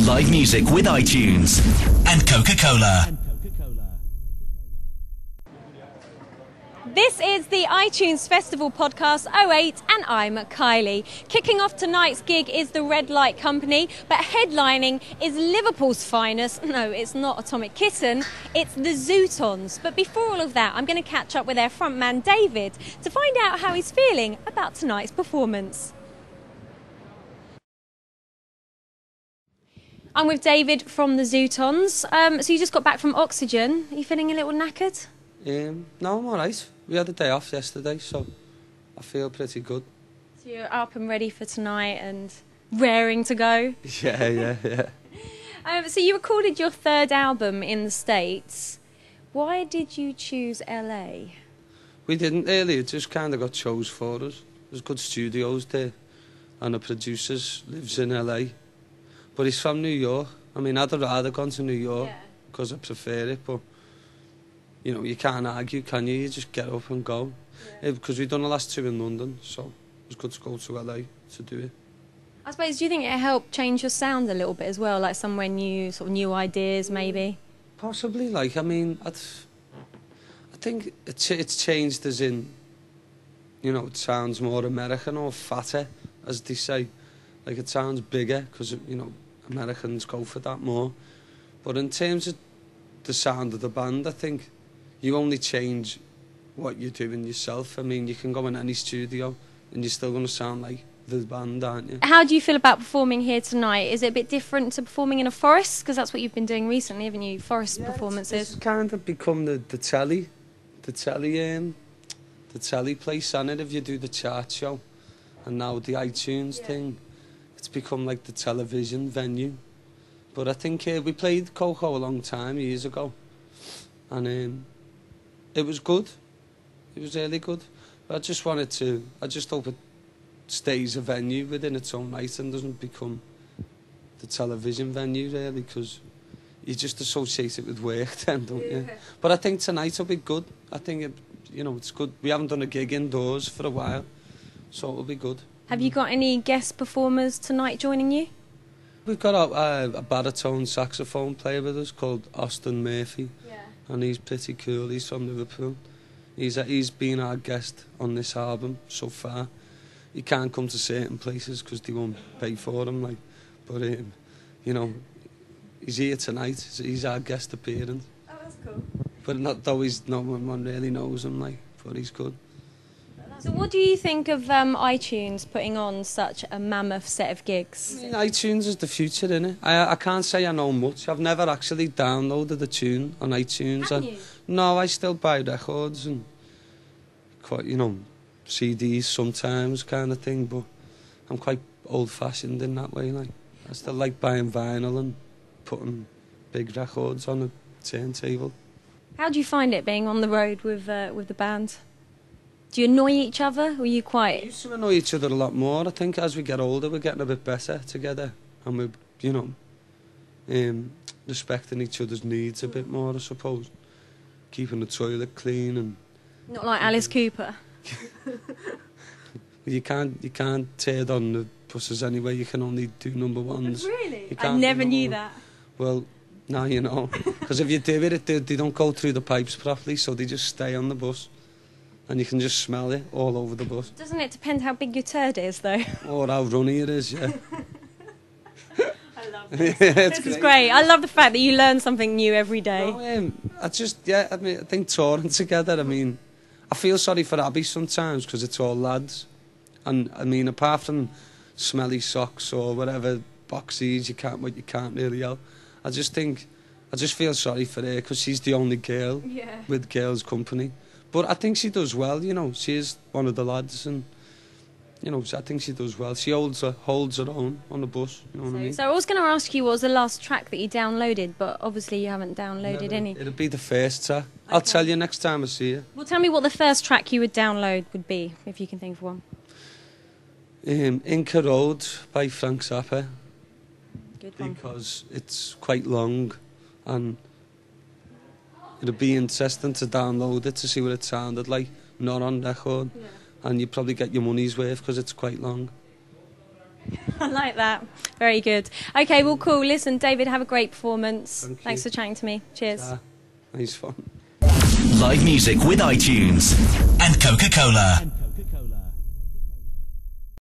live music with iTunes and Coca-Cola. This is the iTunes Festival Podcast 08 and I'm Kylie. Kicking off tonight's gig is the Red Light Company, but headlining is Liverpool's finest. No, it's not Atomic Kitten, it's the Zutons. But before all of that, I'm going to catch up with their frontman David to find out how he's feeling about tonight's performance. I'm with David from the Zutons. So you just got back from Oxygen. Are you feeling a little knackered? No, I'm alright. We had a day off yesterday, so I feel pretty good. So you're up and ready for tonight and raring to go? Yeah. So you recorded your third album in the States. Why did you choose LA? We didn't really, it just kind of got chose for us. There's good studios there, and the producer lives in LA. But he's from New York. I mean, I'd rather gone to New York because I prefer it, but you know, you can't argue, can you? You just get up and go. Because we've done the last two in London, so it was good to go to LA to do it. I suppose, do you think it helped change your sound a little bit as well? Like somewhere new, sort of new ideas, maybe? Possibly. Like, I mean, I think it's changed as in, you know, it sounds more American or fatter, as they say. Like, it sounds bigger because, you know, Americans go for that more. But in terms of the sound of the band, I think you only change what you're doing yourself. I mean, you can go in any studio and you're still going to sound like the band, aren't you? How do you feel about performing here tonight? Is it a bit different to performing in a forest? Because that's what you've been doing recently, haven't you? Forest performances. It's kind of become the telly place, and if you do the chart show, and now the iTunes thing, it's become like the television venue. But I think we played Coco a long time, years ago, and it was good. It was really good. But I just hope it stays a venue within its own right and doesn't become the television venue, really, because you just associate it with work then, don't you? But I think tonight will be good. I think, it's good. We haven't done a gig indoors for a while, so it'll be good. Have you got any guest performers tonight joining you? We've got a baritone saxophone player with us called Austin Murphy, and he's pretty cool. He's from Liverpool. He's been our guest on this album so far. He can't come to certain places because they won't pay for him, but he's here tonight. He's our guest appearance. Oh, that's cool. But no one really knows him, but he's good. So what do you think of iTunes putting on such a mammoth set of gigs? I mean, iTunes is the future, innit? I can't say I know much. I've never actually downloaded a tune on iTunes. Haven't you? No, I still buy records and quite, CDs sometimes kind of thing, but I'm quite old-fashioned in that way. I still like buying vinyl and putting big records on a turntable. How do you find it being on the road with the band? Do you annoy each other, or are you quite... We used to annoy each other a lot more. I think as we get older, we're getting a bit better together. And we're, respecting each other's needs a bit more, I suppose. Keeping the toilet clean and... Not like Alice Cooper. You can't tear down the buses anyway. You can only do number ones. Really? I never knew that. Well, now you know. Because if you do it, they don't go through the pipes properly, so they just stay on the bus. And you can just smell it all over the bus. Doesn't it depend how big your turd is, though? Or how runny it is, yeah. I love this. This is great. I love the fact that you learn something new every day. No, I think touring together, I feel sorry for Abby sometimes because it's all lads. And, apart from smelly socks or whatever, boxies, you can't really help. I just feel sorry for her because she's the only girl with girls' company. But I think she does well, she is one of the lads and, I think she does well. She holds her own on the bus, you know what I mean? So I was going to ask you what was the last track that you downloaded, but obviously you haven't downloaded any. It'll be the first track. Okay. I'll tell you next time I see you. Well, tell me what the first track you would download would be, if you can think of one. Inca Road by Frank Zappa. Good one. Because it's quite long and... It'd be interesting to download it to see what it sounded like, not on record. And you probably get your money's worth because it's quite long. I like that. Very good. Okay, well, cool. Listen, David, have a great performance. Thanks for chatting to me. Cheers. Nice fun. Live music with iTunes and Coca-Cola.